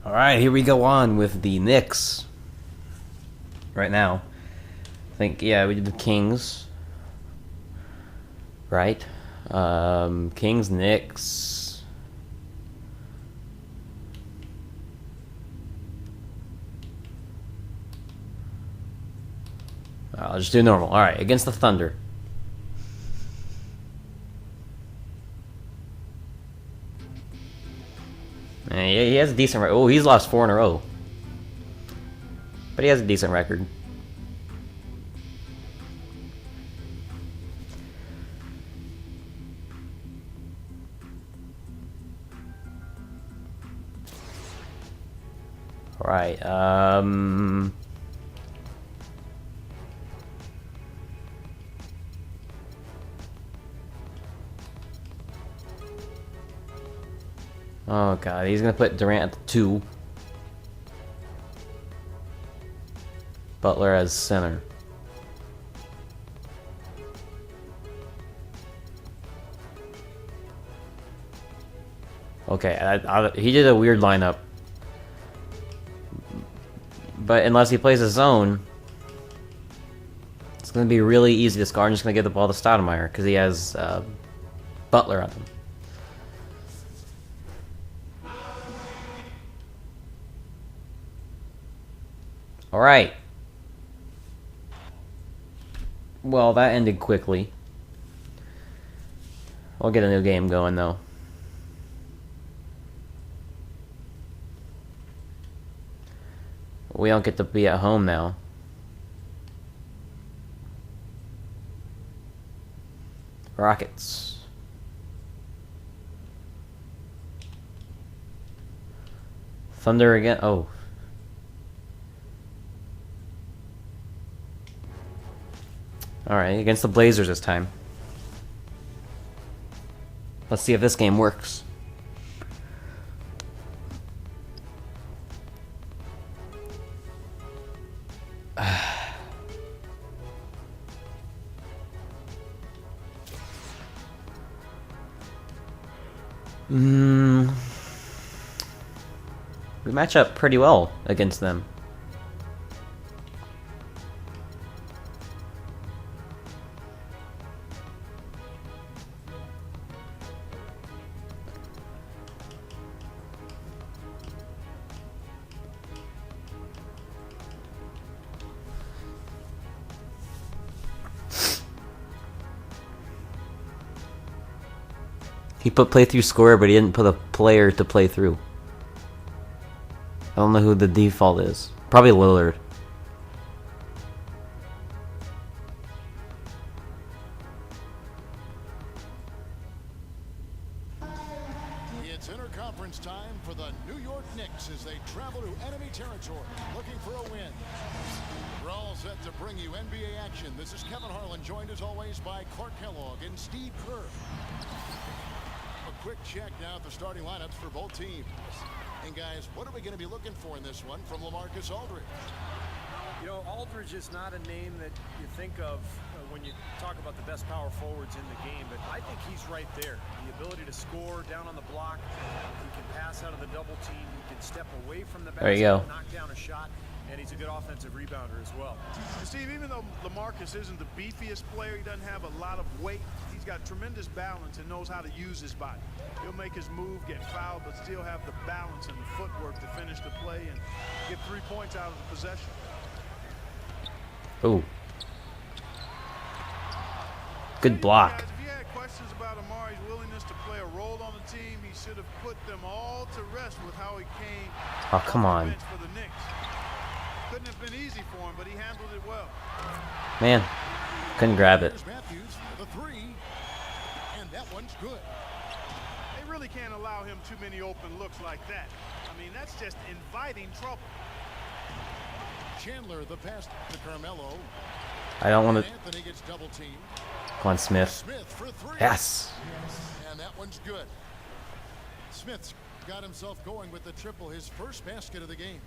Alright, here we go on with the Knicks. Right now. I think, yeah, we did the Kings. Right? Kings, Knicks. I'll just do normal. Alright, against the Thunder. Yeah, he has a decent record. Oh, he's lost 4 in a row. But he has a decent record. Alright, oh god, he's gonna put Durant at the 2. Butler as center. Okay, he did a weird lineup. But unless he plays a zone, it's going to be really easy to score. I'm just going to give the ball to Stoudemire because he has Butler on him. Alright. Well, that ended quickly. We'll get a new game going, though. We don't get to be at home now. Rockets. Thunder again. Oh. Alright, against the Blazers this time. Let's see if this game works. We match up pretty well against them. He put playthrough scorer, but he didn't put a player to play through. I don't know who the default is. Probably Lillard. It's interconference time for the New York Knicks as they travel to enemy territory, looking for a win. We're all set to bring you NBA action. This is Kevin Harlan, joined as always by Clark Kellogg and Steve Kerr. A quick check now at the starting lineups for both teams. And guys, what are we going to be looking for in this one from LaMarcus Aldridge? You know, Aldridge is not a name that you think of when you talk about the best power forwards in the game, but I think he's right there. The ability to score down on the block, he can pass out of the double team, he can step away from the basket, knock down a shot, and he's a good offensive rebounder as well. Steve, even though LaMarcus isn't the beefiest player, he doesn't have a lot of weight, he's got tremendous balance and knows how to use his body. He'll make his move, get fouled, but still have the balance and the footwork to finish the play and get 3 points out of the possession. Ooh. Good block. Guys, if you had questions about Amari's willingness to play a role on the team, he should have put them all to rest with how he came. Oh, come on. For the Knicks. Couldn't have been easy for him, but he handled it well. Man, couldn't grab it. Matthews for the 3, and that one's good. They really can't allow him too many open looks like that. I mean, that's just inviting trouble. Chandler the pass to Carmelo. I don't want to. Anthony gets double teamed. Come on, Smith. Smith for 3. Yes. And that one's good. Smith's got himself going with the triple, his first basket of the game.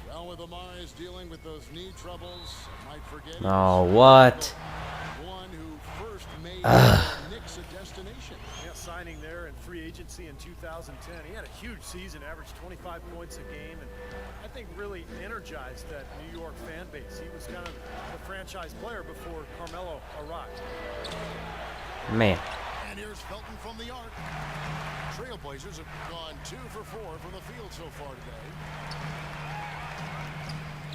Well, with Amari's dealing with those knee troubles, might forget. Oh, what? One who first made the Knicks Knicks a destination. Yeah, signing there in free agency in 2010. He had a huge season, averaged 25 points a game, and I think really energized that New York fan base. He was kind of the franchise player before Carmelo arrived. Man. And here's Felton from the arc. Trailblazers have gone 2 for 4 from the field so far today.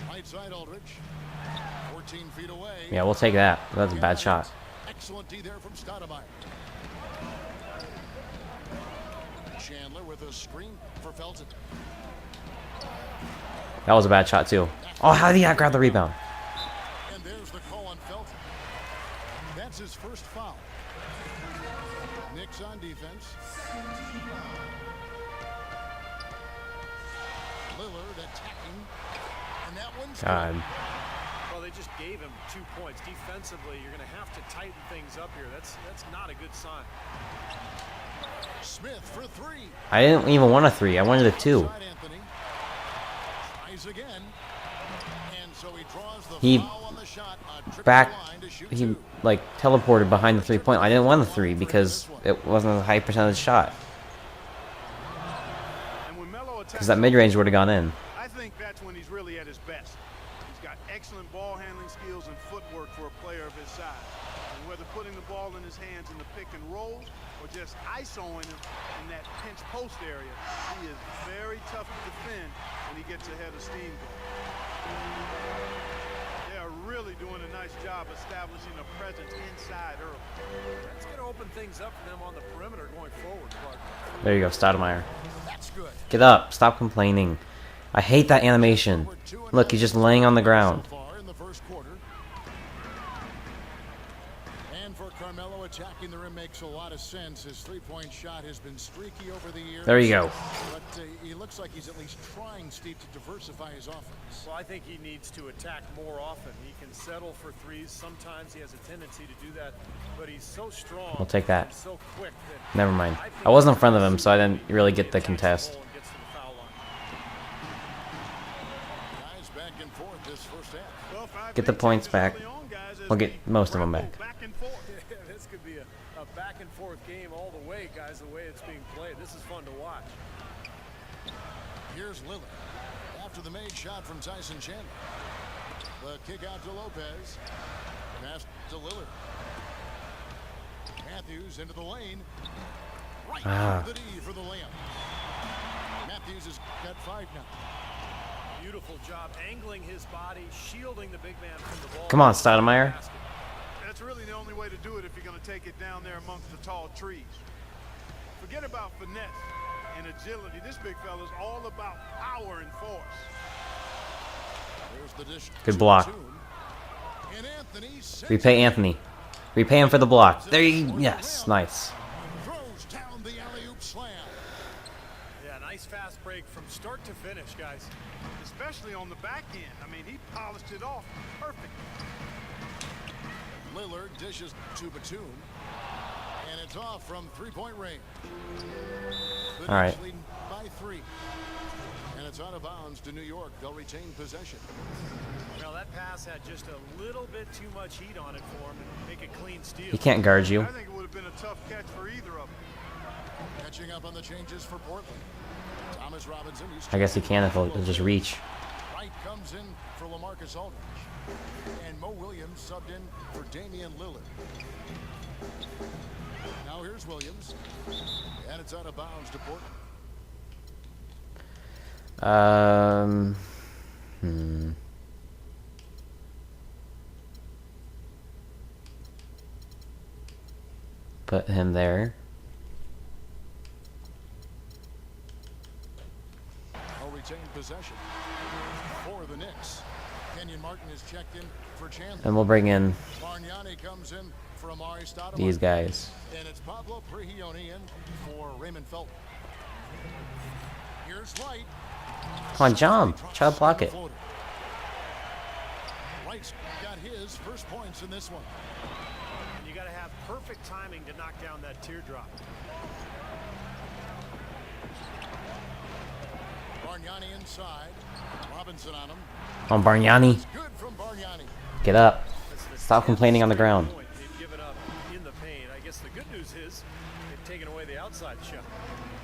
Right side Aldridge. 14 feet away. Yeah, we'll take that. That's a bad shot. Excellent D there from Stoudemire. Chandler with a screen for Felton. That was a bad shot too. Oh, how did he not grab the rebound? And there's the call on Felton. That's his first foul. Knicks on defense. Lillard attacking. And that one's God. good. Well, they just gave him 2 points. Defensively, you're going to have to tighten things up here. That's not a good sign. Smith for 3. I didn't even want a 3. I wanted a 2. Side Anthony. Tries again. And so he draws the He foul on the shot. A trip back. to the line to shoot He 2. like teleported behind the 3-point. I didn't want the 3 because it wasn't a high percentage shot. Because that mid-range would have gone in. I think that's when he's really at his best. He's got excellent ball handling skills and footwork for a player of his size. And whether putting the ball in his hands in the pick and roll or just isoing him in that pinch post area, he is very tough to defend when he gets ahead of Steamboat. They are really doing a nice job establishing a presence inside early. That's going to open things up for them on the perimeter going forward, Clark. There you go, Stoudemire. That's good. Get up. Stop complaining. I hate that animation. Look, he's just laying on the ground. So far in the first quarter. And for Carmelo, attacking the rim makes a lot of sense. His three-point shot has been streaky over the years. There you go. But he looks like he's at least trying, Steve, to diversify his offense. Well, I think he needs to attack more often. He can settle for threes. Sometimes he has a tendency to do that, but he's so strong. We'll take that. and so quick that Never mind. I wasn't in front of him, so I didn't really get the contest. Gets to the foul line. Guys back and forth this first half. Well, 5 Get the big points changes back. early on, guys, as We'll get we most of them grapple back. and forth. This could be a back and forth game all the way, guys, the way it's being played. This is fun to watch. Here's Lillard. After the made shot from Tyson Chandler. The kick out to Lopez. Pass to Lillard. Matthews into the lane. Right to the D for the layup. Matthews has got 5 now. Beautiful job angling his body, shielding the big man from the ball. Come on, Stoudemire. That's really the only way to do it if you're going to take it down there amongst the tall trees. Forget about finesse and agility. This big fella's all about power and force. There's the dish. Good block. And Anthony Repay Anthony. Repay him for the block. There you yes, nice. throws down the alley-oop slam. Yeah, nice fast break from start to finish, guys. Especially on the back end. I mean, he polished it off perfect. Lillard dishes to Batum. And it's off from three-point range. The All right. Knicks leading by 3. And it's out of bounds to New York. They'll retain possession. Well, that pass had just a little bit too much heat on it for him and make a clean steal. He can't guard you. I think it would have been a tough catch for either of them. Catching up on the changes for Portland. Thomas Robinson. I guess he can if he'll just reach. Wright comes in for LaMarcus Aldridge. And Mo Williams subbed in for Damian Lillard. Now here's Williams. And it's out of bounds to Portland. Put him there. They'll retain possession for the Knicks. Kenyon Martin is checked in for Chandler. And we'll bring in Bargnani comes in for Amari Stoudemire. these guys. And it's Pablo Prigioni in for Raymond Felton. Here's Wright. Come on, jump. Try to block it. Wright's got his first points in this one. You got to have perfect timing to knock down that teardrop. Bargnani inside. Robinson on him. On Bargnani. Good from Bargnani. Get up. Stop complaining on the ground. They've given up in the paint. I guess the good news use his in taking away the outside shot.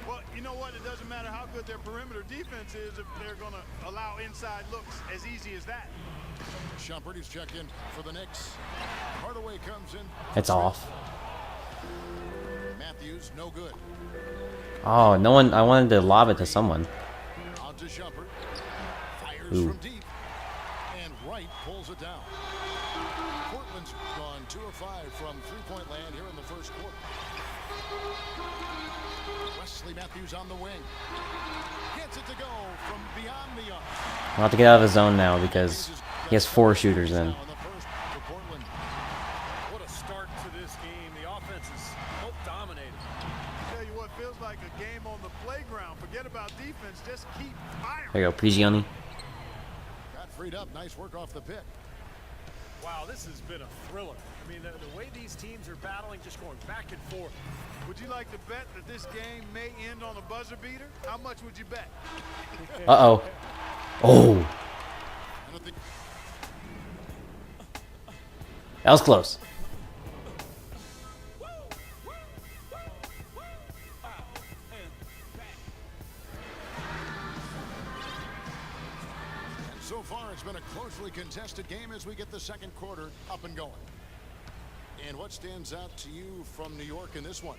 Well, you know what? It doesn't matter how good their perimeter defense is if they're going to allow inside looks as easy as that. Shumpert's checked in for the Knicks. Hardaway comes in. It's off. Matthews, no good. Oh, no one. I wanted to lob it to someone. On to Shumpert. Fires Ooh. from deep. And Wright pulls it down. Portland's gone 2 of 5 from three-point land here in the first quarter. Wesley Matthews on the wing. Gets it to go from beyond the arc. I'll have to get out of the zone now because he has 4 shooters in. What a start to this game. The offense is so dominating. Tell you what, feels like a game on the playground. Forget about defense. Just keep firing. There you go, Prigioni. Got freed up. Nice work off the pick. Wow, this has been a thriller. I mean, the way these teams are battling, just going back and forth. Would you like to bet that this game may end on a buzzer beater? How much would you bet? Uh-oh. Oh. I don't think That was close. so far it's been a closely contested game as we get the second quarter up and going. And what stands out to you from New York in this one?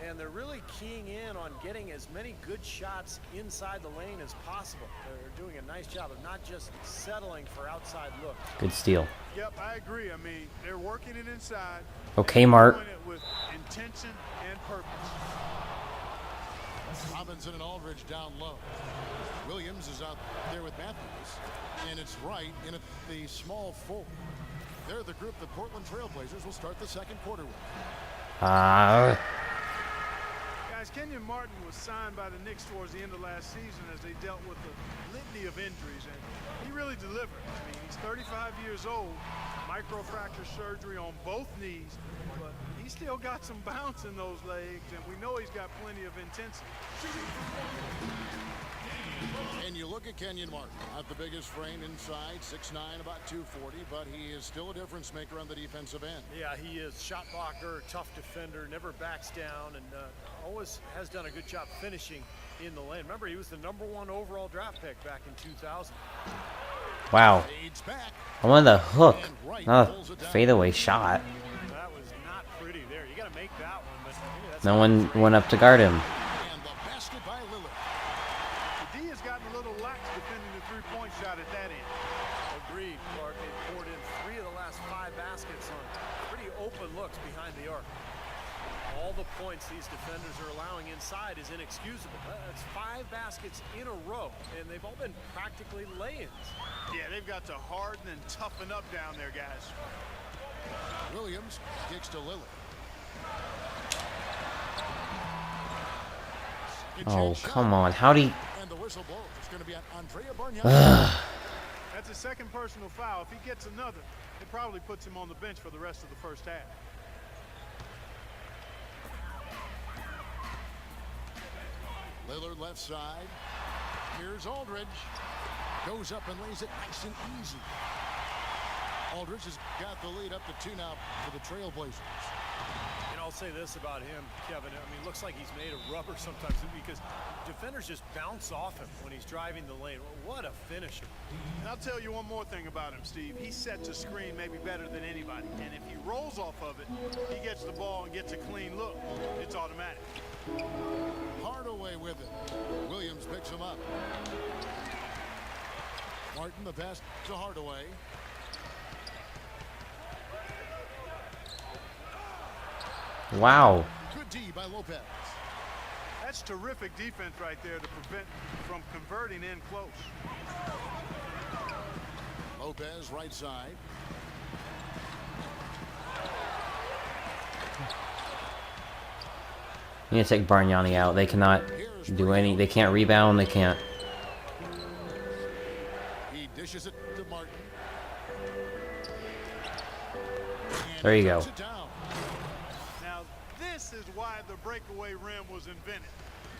And they're really keying in on getting as many good shots inside the lane as possible. They're doing a nice job of not just settling for outside looks. Good steal. Yep, I agree. I mean, they're working it inside. Okay, Mark. Doing it with intention and purpose. Robinson and Aldridge down low. Williams is out there with Matthews. And it's Wright in at the small forward. They're the group the Portland Trailblazers will start the second quarter with. Guys, Kenyon Martin was signed by the Knicks towards the end of last season as they dealt with a litany of injuries, and he really delivered. I mean, he's 35 years old, microfracture surgery on both knees, but he's still got some bounce in those legs, and we know he's got plenty of intensity. And you look at Kenyon Martin, not the biggest frame inside, 6'9", about 240, but he is still a difference maker on the defensive end. Yeah, he is. Shot blocker, tough defender, never backs down, and always has done a good job finishing in the lane. Remember, he was the #1 overall draft pick back in 2000. Wow. Fades back, I wanted the hook, and Wright not pulls a it down. fadeaway shot. That was not pretty there. You got to make that one, but maybe that's No one went up to guard him. And the basket by Lillard. The D has gotten a little lax defending the three-point shot at that end. agreed, Clark. They poured in 3 of the last 5 baskets on pretty open looks behind the arc. All the points these defenders are allowing inside is inexcusable. That's 5 baskets in a row, and they've all been practically lay-ins. Yeah, they've got to harden and toughen up down there, guys. Williams kicks to Lillard. Oh, come on. How'd he... And the whistle blows. It's going to be on Andrea Bargnani. That's a second personal foul. If he gets another, it probably puts him on the bench for the rest of the first half. Lillard left side. Here's Aldridge. Goes up and lays it nice and easy. Aldridge has got the lead up to 2 now for the Trailblazers. And I'll say this about him, Kevin. I mean, looks like he's made of rubber sometimes because defenders just bounce off him when he's driving the lane. What a finisher. And I'll tell you one more thing about him, Steve. He sets a screen maybe better than anybody. And if he rolls off of it, he gets the ball and gets a clean look. It's automatic. Hardaway with it. Williams picks him up. Martin the pass to Hardaway. Wow. Good D by Lopez. That's terrific defense right there to prevent from converting in close. Lopez right side. You need to take Bargnani out. They cannot do any... They can't rebound. They can't... He dishes it to Martin. And There you go. puts it down. Now, this is why the breakaway rim was invented.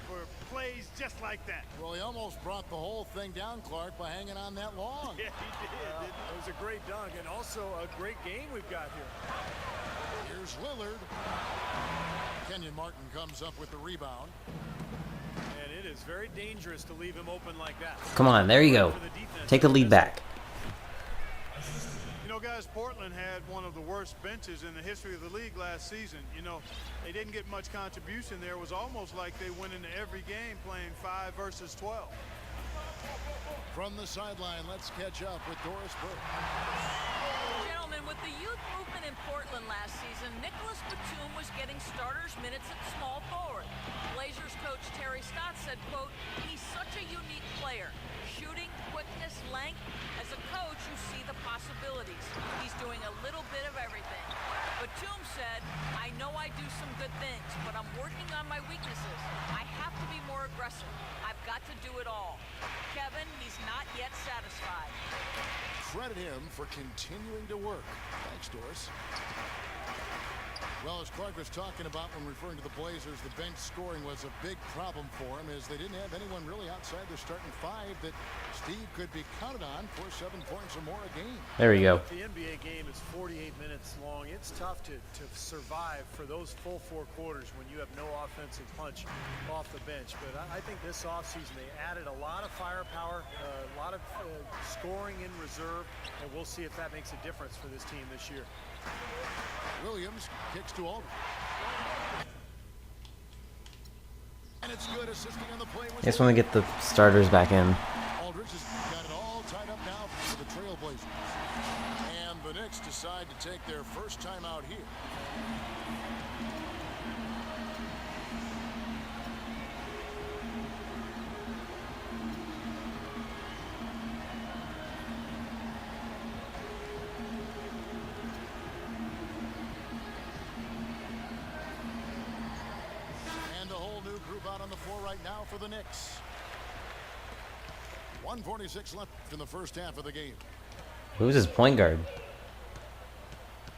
For plays just like that. Well, he almost brought the whole thing down, Clark, by hanging on that long. Yeah, he did. It was a great dunk and also a great game we've got here. Here's Here's Lillard. Kenyon Martin comes up with the rebound. And it is very dangerous to leave him open like that. Come on, there you go. Take the lead back. You know, guys, Portland had one of the worst benches in the history of the league last season. You know, they didn't get much contribution there. It was almost like they went into every game playing 5 versus 12. From the sideline, let's catch up with Doris Burke. Gentlemen, with the youth movement in Portland last season, Nicholas Batum was getting starters minutes at small forward. Blazers coach Terry Stotts said, quote, "He's such a unique player. Shooting, quickness, length. As a coach, you see the possibilities. He's doing a little bit of everything." Batum said, "I know I do some good things, but I'm working on my weaknesses. I have to be more aggressive. I've got to do it all." Kevin, he's not yet satisfied. Credit him for continuing to work. Thanks, Doris. Well, as Clark was talking about when referring to the Blazers, the bench scoring was a big problem for him as they didn't have anyone really outside their starting 5 that Steve could be counted on for 7 points or more a game. There you go. The NBA game is 48 minutes long. It's tough to survive for those full 4 quarters when you have no offensive punch off the bench. But I think this offseason they added a lot of firepower, a lot of scoring in reserve, and we'll see if that makes a difference for this team this year. Williams kicks to Aldridge. And it's good, assisting on the play. I just want to get the starters back in. Aldridge has got it all tied up now for the Trailblazers. And the Knicks decide to take their first time out here. Right now for the Knicks. 1:46 left in the first half of the game. Who's his point guard?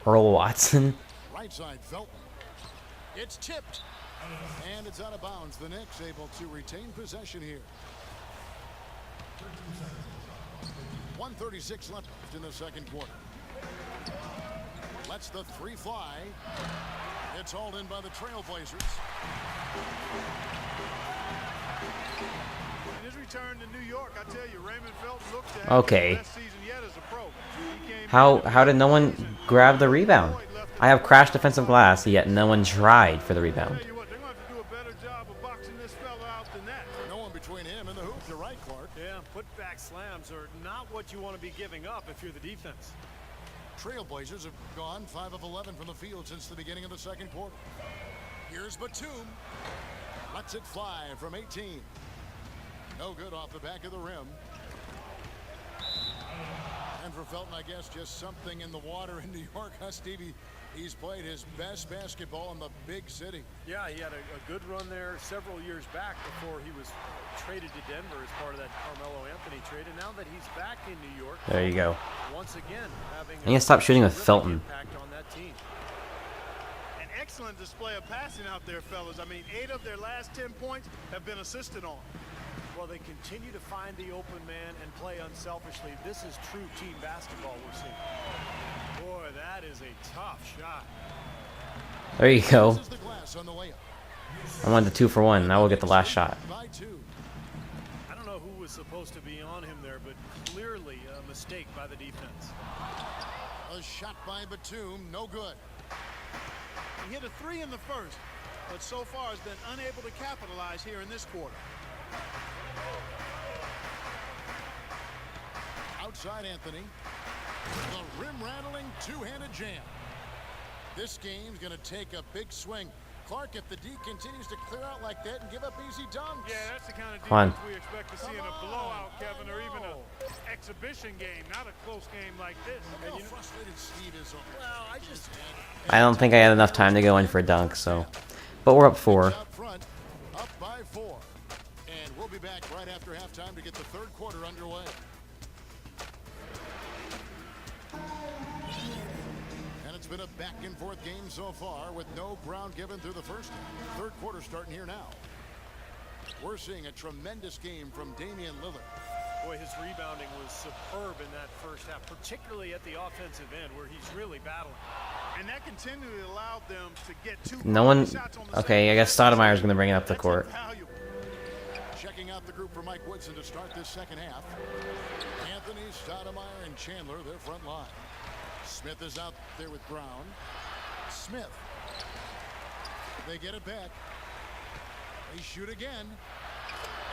Earl Watson? Right side, Felton. It's tipped. And it's out of bounds. The Knicks able to retain possession here. 1:36 left in the second quarter. Lets the 3 fly. It's hauled in by the Trailblazers. In his return to New York, I tell you, Raymond Felton looked to have the best season yet as a pro. How did no one grab the rebound? I have crashed defensive glass, yet no one tried for the rebound. I tell you what, they're going to have to do a better job of boxing this fella out than that. No one between him and the hoop. You're right, Clark. Yeah, putback slams are not what you want to be giving up if you're the defense. Trailblazers have gone 5 of 11 from the field since the beginning of the second quarter. Here's Batum. Lets it fly from 18. No good off the back of the rim. And for Felton, I guess just something in the water in New York, huh, Stevie? He's played his best basketball in the big city. Yeah, he had a good run there several years back before he was traded to Denver as part of that Carmelo Anthony trade. And now that he's back in New York, There you go. once again having I need to stop shooting with Felton. impact on that team. An excellent display of passing out there, fellas. I mean, 8 of their last 10 points have been assisted on. Well, they continue to find the open man and play unselfishly. This is true team basketball we're seeing. Boy, that is a tough shot. There you go. This is the glass on the layup. I wanted the 2 for 1. Now we'll get the last shot. By 2. I don't know who was supposed to be on him there, but clearly a mistake by the defense. A shot by Batum, no good. He hit a 3 in the first, but so far has been unable to capitalize here in this quarter. Outside Anthony. The rim-rattling two-handed jam. This game's going to take a big swing. Clark, if the D continues to clear out like that and give up easy dunks. Yeah, that's the kind of Come on. defense we expect to see in a blowout, Kevin, or even an exhibition game, not a close game like this. Look how frustrated Steve is over. Well, I just... I don't think I had enough time to go in for a dunk, so. But we're up 4. Out front, up by 4. And we'll be back right after halftime to get the third quarter underway. And it's been a back-and-forth game so far with no ground given through the first half. Third quarter starting here now. We're seeing a tremendous game from Damian Lillard. Boy, his rebounding was superb in that first half, particularly at the offensive end where he's really battling. And that continually allowed them to get 2 No one. shots on the Okay, I guess Stoudemire's going to bring it up the court. valuable. Checking out the group for Mike Woodson to start this second half. Anthony, Stoudemire, and Chandler, their front line. Smith is out there with Brown. Smith. They get it back. They shoot again.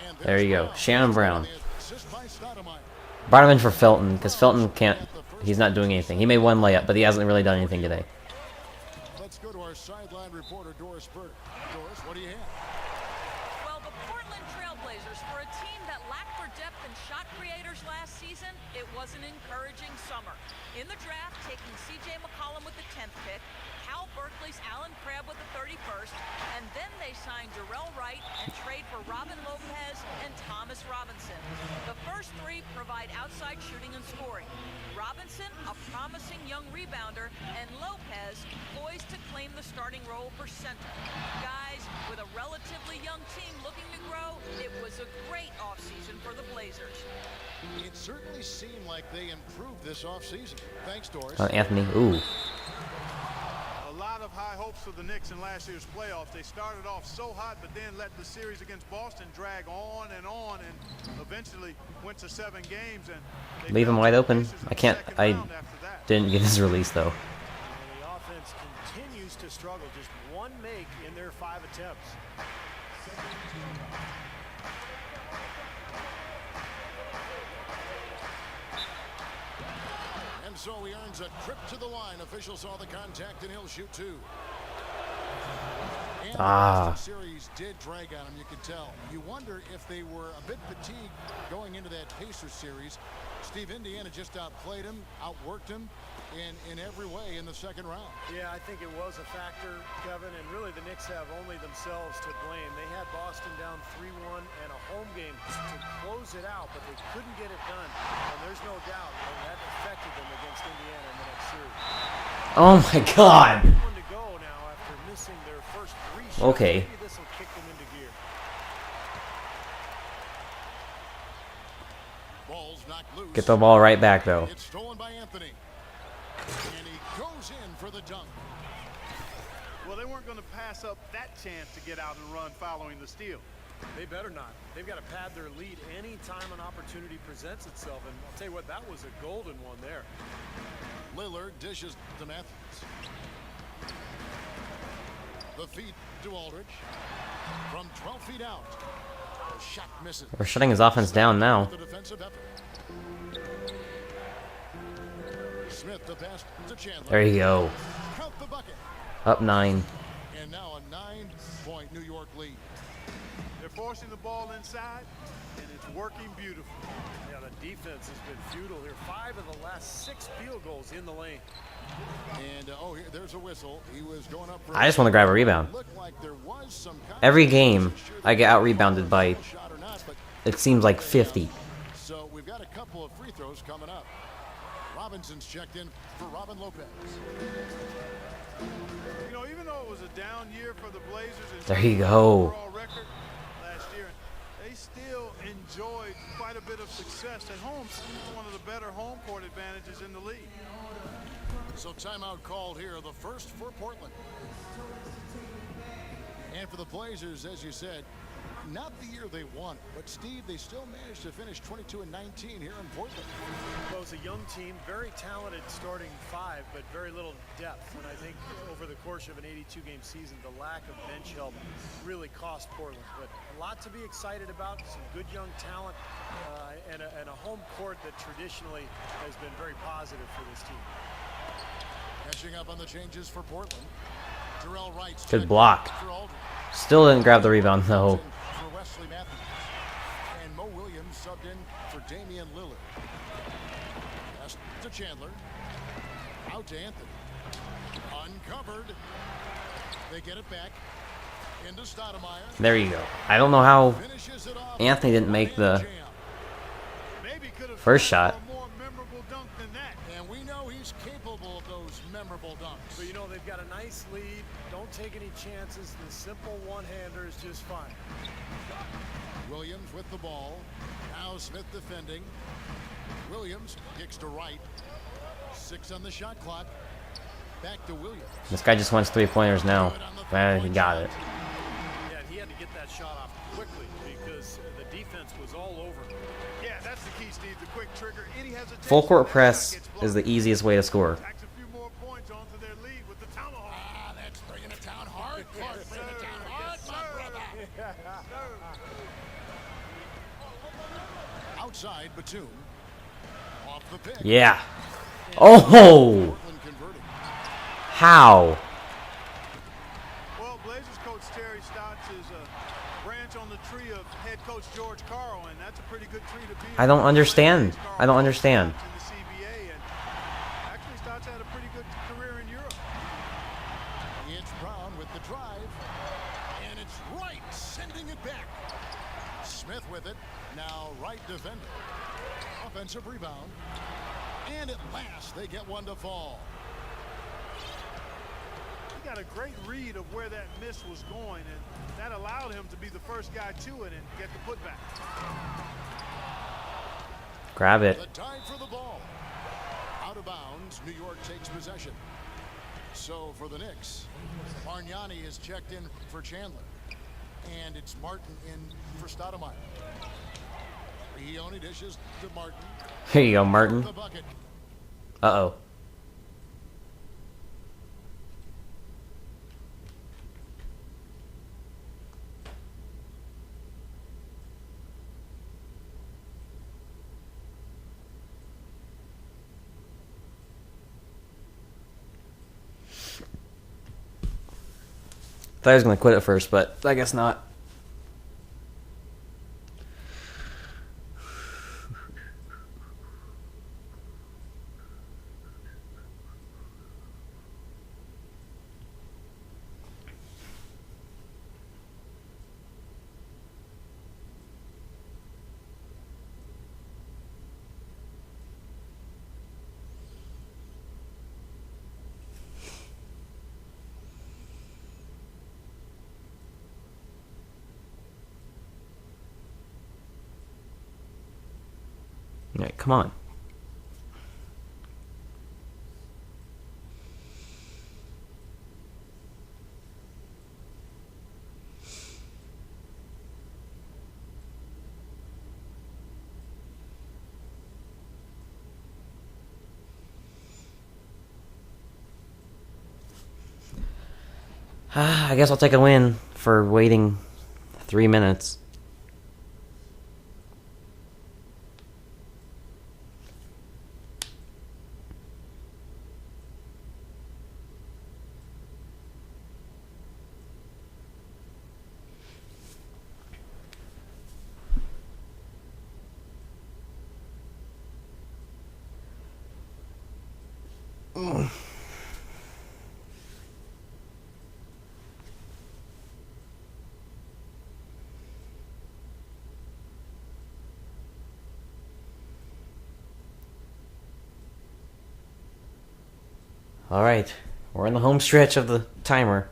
And There you go. Brown. Shannon Brown. Assist by Stoudemire. Brought him in for Felton, because Felton can't. He's not doing anything. He made one layup, but he hasn't really done anything today. Let's go to our sideline reporter, Doris Burke. Doris, what do you have? Well, the Portland Trailblazers, for a team that lacked for depth and shot creators last season, it was an encouraging summer. In the draft, taking C.J. McCollum with the 10th pick, Cal Berkeley's Alan Crabb with the 31st, and then they signed Durrell Wright and trade for Robin Lopez and Thomas Robinson. The first 3 provide outside shooting and scoring. Robinson, a promising young rebounder, and Lopez poised to claim the starting role for center. Guys, with a relatively young team looking to grow, it was a great offseason for the Blazers. It certainly seemed like they improved this offseason. Thanks, Doris. Anthony. Ooh. A lot of high hopes for the Knicks in last year's playoffs. They started off so hot, but then let the series against Boston drag on, and eventually went to 7 games. And they Leave him fell wide to open. pieces in I the can't. second I round after that. didn't get his release, though. And the offense continues to struggle. Just 1 make in their 5 attempts. And so he earns a trip to the line. Officials saw the contact, and he'll shoot 2. And the Boston series did drag on him, you could tell. You wonder if they were a bit fatigued going into that Pacers series. Steve, Indiana just outplayed him, outworked him in every way in the second round. Yeah, I think it was a factor, Kevin, and really the Knicks have only themselves to blame. They had Boston down 3-1 and a home game to close it out, but they couldn't get it done. And there's no doubt that affected them against Indiana in the next series. Oh my God. One to go now after missing their first 3 shots. Okay. Maybe this will kick them into gear. Ball's knocked loose. Get the ball right back, though. It's stolen by Anthony. And he goes in for the dunk. Well, they weren't going to pass up that chance to get out and run following the steal. They better not. They've got to pad their lead any time an opportunity presents itself. And I'll tell you what, that was a golden one there. Lillard dishes to Matthews. The feed to Aldridge. From 12 feet out. The shot misses. We're shutting his offense down now. The defensive effort. Smith the pass to Chandler. There you go. Count the bucket. Up 9. And now a 9-point New York lead. They're forcing the ball inside, and it's working beautifully. Yeah, the defense has been futile here. 5 of the last 6 field goals in the lane. And here, there's a whistle. He was going up for I just want to grab a rebound. Looked like there was some Every game, I get out-rebounded by, shot or not, but it seems like 50. so we've got a couple of free throws coming up. Robinson's checked in for Robin Lopez. You know, even though it was a down year for the Blazers in There you terms of go. overall record last year, they still enjoyed quite a bit of success at home. One of the better home court advantages in the league. So timeout called here, the first for Portland. And for the Blazers, as you said, not the year they won, but Steve, they still managed to finish 22-19 here in Portland. Well, it's a young team, very talented starting 5, but very little depth. And I think over the course of an 82-game season, the lack of bench help really cost Portland. But a lot to be excited about, some good young talent, and a home court that traditionally has been very positive for this team. Catching up on the changes for Portland. Durrell Wright's Good block. for Aldridge. Still didn't grab the rebound, though. For Wesley Matthews. And Mo Williams subbed in for Damian Lillard. Pass to Chandler. Out to Anthony. Uncovered. They get it back. Into Stoudemire. There you go. I don't know how Finishes it off. Anthony didn't make the Jam. Maybe could have first gone shot. for a more memorable dunk than that. And we know he's capable of those memorable dunks. But you know, they've got a nice lead. Don't take any chances. The simple one-hander is just fine. Williams with the ball. Now Smith defending. Williams kicks to right. 6 on the shot clock. Back to Williams. This guy just wants 3-pointers now. Man, he got it. Yeah, he had to get that shot off quickly because the defense was all over him. Yeah, that's the key, Steve. The quick trigger. Any hesitation, Full court that press shot gets is the blocked. easiest way to score. Tacks a few more points onto their lead with the tomahawk. Ah, that's bringing it down hard. Clark, bring it down hard, my brother. Outside, Batum. Off the pick. Yeah. Oh! Portland converting. How? Well, Blazers coach Terry Stotts is a branch on the tree of head coach George Karl, and that's a pretty good tree to be in. I don't understand. I don't understand. In the CBA, and actually Stotts had a pretty good career in Europe. It's Brown with the drive. And it's Wright sending it back. Smith with it. Now Wright defending. Offensive rebound. And at last they get one to fall. He got a great read of where that miss was going, and that allowed him to be the first guy to it and get the putback. Grab it. The dive for the ball. Out of bounds, New York takes possession. So for the Knicks, Bargnani is checked in for Chandler. And it's Martin in for Stoudemire. He only dishes to Martin. Here you go, Martin. The bucket. Uh-oh. Thought I was going to quit at first, but I guess not. All right, come on. I guess I'll take a win for waiting 3 minutes. All right, we're in the home stretch of the timer.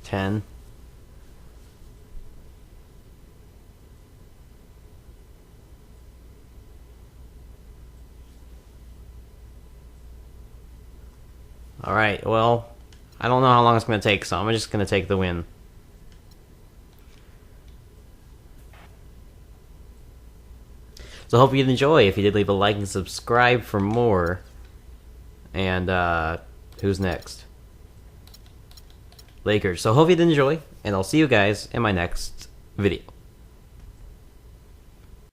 Ten. All right, well, I don't know how long it's going to take, so I'm just going to take the win. So I hope you enjoy. If you did, leave a like and subscribe for more. And who's next? Lakers. So hope you did enjoy, and I'll see you guys in my next video.